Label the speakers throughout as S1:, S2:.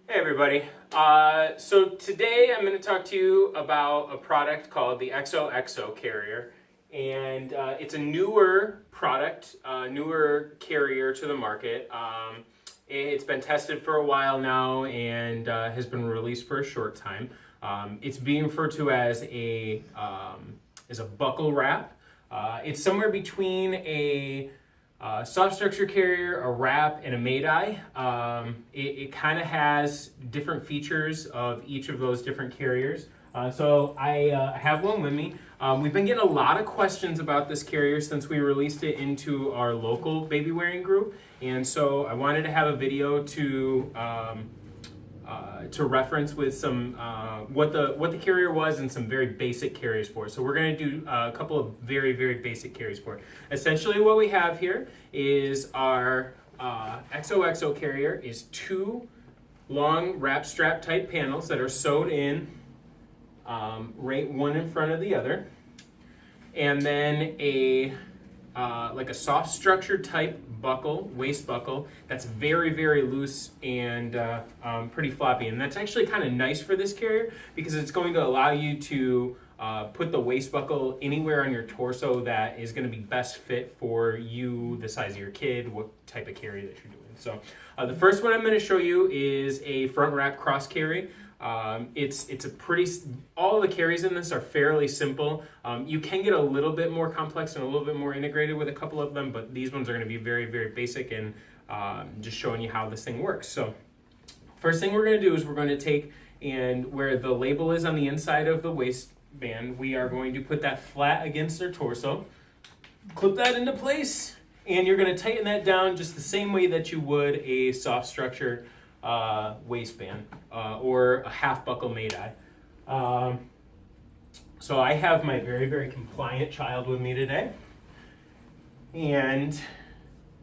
S1: Hey everybody. So today I'm going to talk to you about a product called the Xoxo carrier, and it's a newer product, newer carrier to the market. It's been tested for a while now and has been released for a short time. It's being referred to as a buckle wrap. It's somewhere between a soft structure carrier, a wrap, and a made-eye. It kind of has different features of each of those different carriers. So I have one with me. We've been getting a lot of questions about this carrier since we released it into our local baby wearing group. And so I wanted to have a video to reference with some what the carrier was and some very basic carriers for it. So we're going to do a couple of very basic carriers for it. Essentially what we have here is our Xoxo carrier is two long wrap strap type panels that are sewed in right one in front of the other, and then a like a soft structure type buckle, waist buckle, that's very loose and pretty floppy. And that's actually kind of nice for this carrier because it's going to allow you to put the waist buckle anywhere on your torso that is going to be best fit for you, the size of your kid, what type of carry that you're doing. So the first one I'm going to show you is a front wrap cross carry. It's a pretty, all the carries in this are fairly simple. You can get a little bit more complex and a little bit more integrated with a couple of them, but these ones are going to be very basic and just showing you how this thing works. So first thing we're going to do is we're going to take, and where the label is on the inside of the waistband, we are going to put that flat against our torso, clip that into place, and you're going to tighten that down just the same way that you would a soft structure waistband or a half buckle made-eye. So I have my very compliant child with me today, and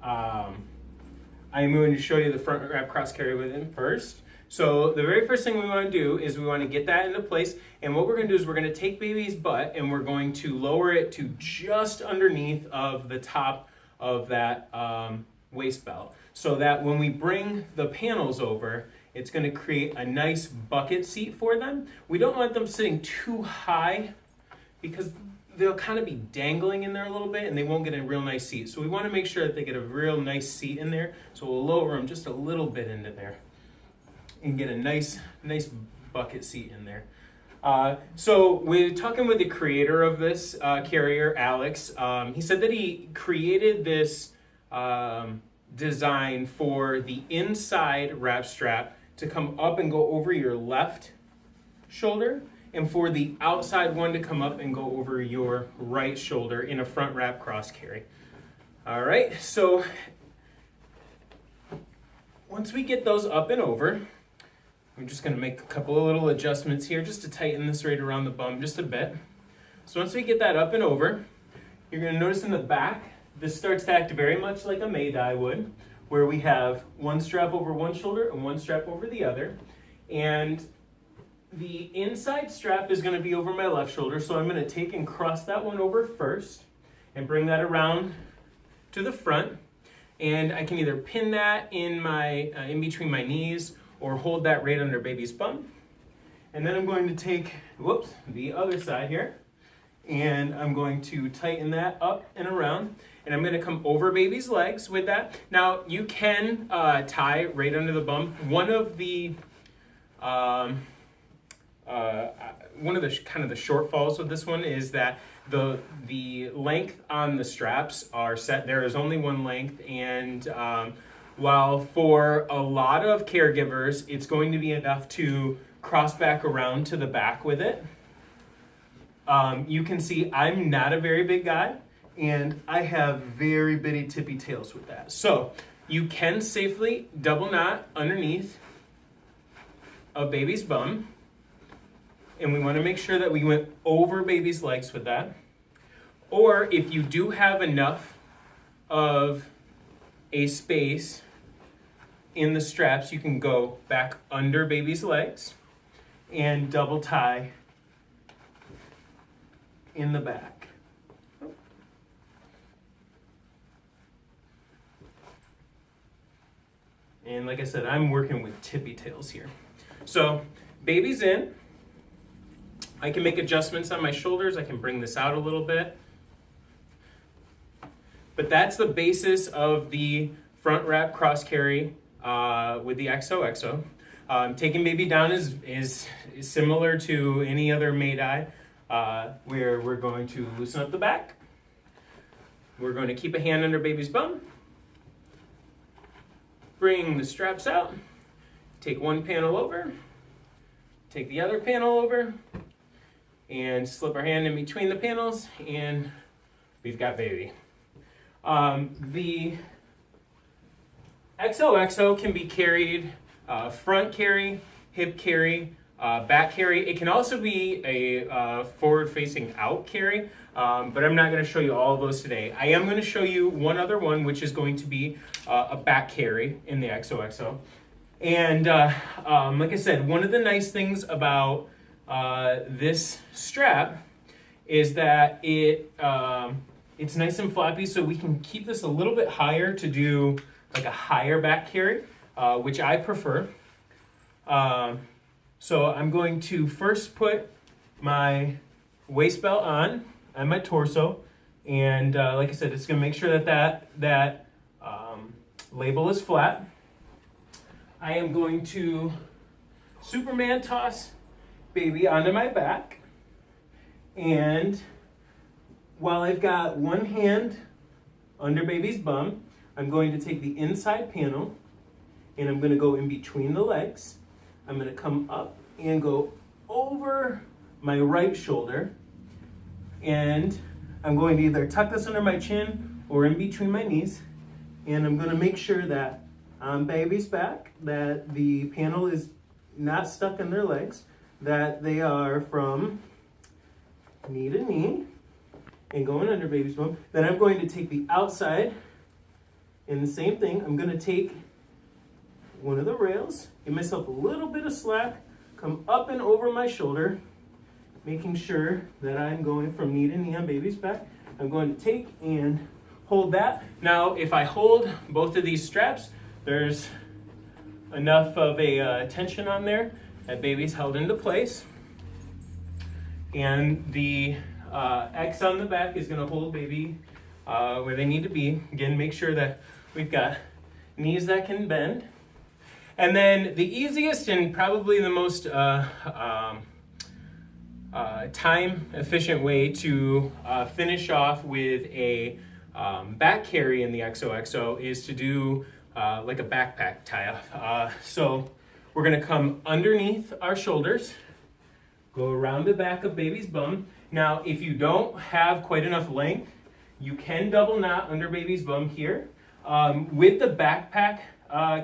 S1: I'm going to show you the front wrap cross carry with him first. So the very first thing we want to do is we want to get that into place, and what we're going to do is we're going to take baby's butt and we're going to lower it to just underneath of the top of that waist belt, so that when we bring the panels over, it's going to create a nice bucket seat for them. We don't want them sitting too high because they'll kind of be dangling in there a little bit and they won't get a real nice seat. So we want to make sure that they get a real nice seat in there. So we'll lower them just a little bit into there and get a nice bucket seat in there. So we're talking with the creator of this carrier, Alex. He said that he created this design for the inside wrap strap to come up and go over your left shoulder, and for the outside one to come up and go over your right shoulder in a front wrap cross carry. All right, so once we get those up and over, I'm just going to make a couple of little adjustments here just to tighten this right around the bum just a bit. So once we get that up and over, you're going to notice in the back, this starts to act very much like a made-eye would, where we have one strap over one shoulder and one strap over the other. And the inside strap is going to be over my left shoulder, so I'm going to take and cross that one over first and bring that around to the front. And I can either pin that in between my knees or hold that right under baby's bum. And then I'm going to take, the other side here, and I'm going to tighten that up and around, and I'm going to come over baby's legs with that. Now you can tie right under the bum. One of the kind of the shortfalls with this one is that the length on the straps are set. There is only one length, and while for a lot of caregivers it's going to be enough to cross back around to the back with it, you can see I'm not a very big guy and I have very bitty tippy tails with that. So you can safely double knot underneath of baby's bum, and we want to make sure that we went over baby's legs with that. Or if you do have enough of a space in the straps, you can go back under baby's legs and double tie in the back. And like I said, I'm working with tippy tails here. So baby's in. I can make adjustments on my shoulders. I can bring this out a little bit. But that's the basis of the front wrap cross carry with the Xoxo. Taking baby down is similar to any other made-eye, where we're going to loosen up the back. We're going to keep a hand under baby's bum. Bring the straps out. Take one panel over. Take the other panel over. And slip our hand in between the panels, and we've got baby. The Xoxo can be carried front carry, hip carry, back carry. It can also be a forward-facing out carry, but I'm not going to show you all of those today. I am going to show you one other one, which is going to be a back carry in the Xoxo. And like I said, one of the nice things about this strap is that it's nice and floppy, so we can keep this a little bit higher to do like a higher back carry, which I prefer. So I'm going to first put my waist belt on my torso, and like I said, it's going to make sure that label is flat. I am going to Superman toss baby onto my back, and while I've got one hand under baby's bum, I'm going to take the inside panel and I'm going to go in between the legs. I'm going to come up and go over my right shoulder, and I'm going to either tuck this under my chin or in between my knees, and I'm going to make sure that on baby's back that the panel is not stuck in their legs, that they are from knee to knee and going under baby's bum. Then I'm going to take the outside, and the same thing, I'm going to take one of the rails, give myself a little bit of slack, come up and over my shoulder, making sure that I'm going from knee to knee on baby's back. I'm going to take and hold that. Now, if I hold both of these straps, there's enough of a tension on there that baby's held into place. And the X on the back is going to hold baby where they need to be. Again, make sure that we've got knees that can bend. And then the easiest and probably the most time-efficient way to finish off with a back carry in the Xoxo is to do like a backpack tie-off. So we're going to come underneath our shoulders, go around the back of baby's bum. Now, if you don't have quite enough length, you can double knot under baby's bum here. With the backpack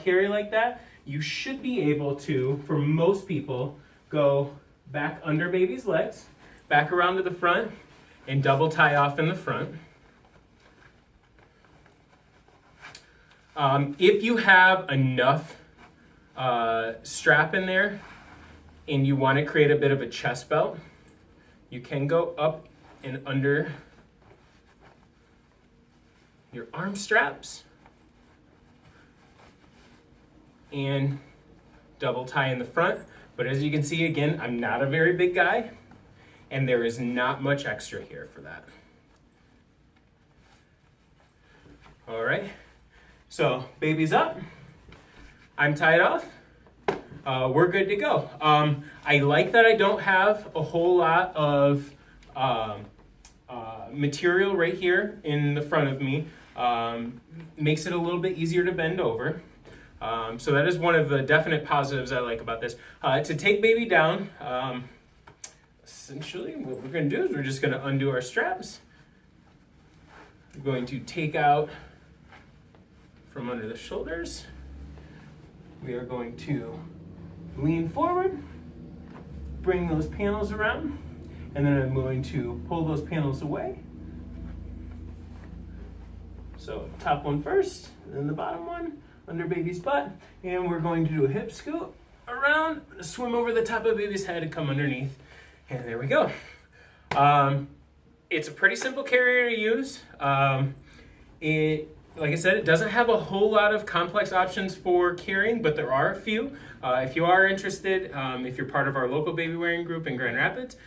S1: carry like that, you should be able to, for most people, go back under baby's legs, back around to the front, and double tie off in the front. If you have enough strap in there and you want to create a bit of a chest belt, you can go up and under your arm straps and double tie in the front. But as you can see, again, I'm not a very big guy, and there is not much extra here for that. All right, so baby's up, I'm tied off, we're good to go. I like that I don't have a whole lot of material right here in the front of me. Makes it a little bit easier to bend over. So that is one of the definite positives I like about this. To take baby down, essentially what we're going to do is we're just going to undo our straps. We're going to take out from under the shoulders. We are going to lean forward, bring those panels around, and then I'm going to pull those panels away. So top one first, then the bottom one under baby's butt, and we're going to do a hip scoot around, swim over the top of baby's head and come underneath, and there we go. It's a pretty simple carrier to use. It like I said, it doesn't have a whole lot of complex options for carrying, but there are a few. If you are interested, if you're part of our local baby wearing group in Grand Rapids,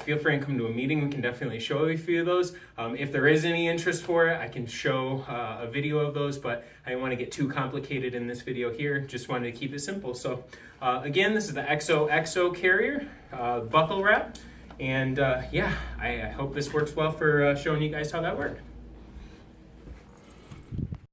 S1: feel free and come to a meeting. We can definitely show you a few of those. If there is any interest for it, I can show a video of those, but I didn't want to get too complicated in this video here. Just wanted to keep it simple. So again, this is the Xoxo carrier, buckle wrap. And yeah, I hope this works well for showing you guys how that worked.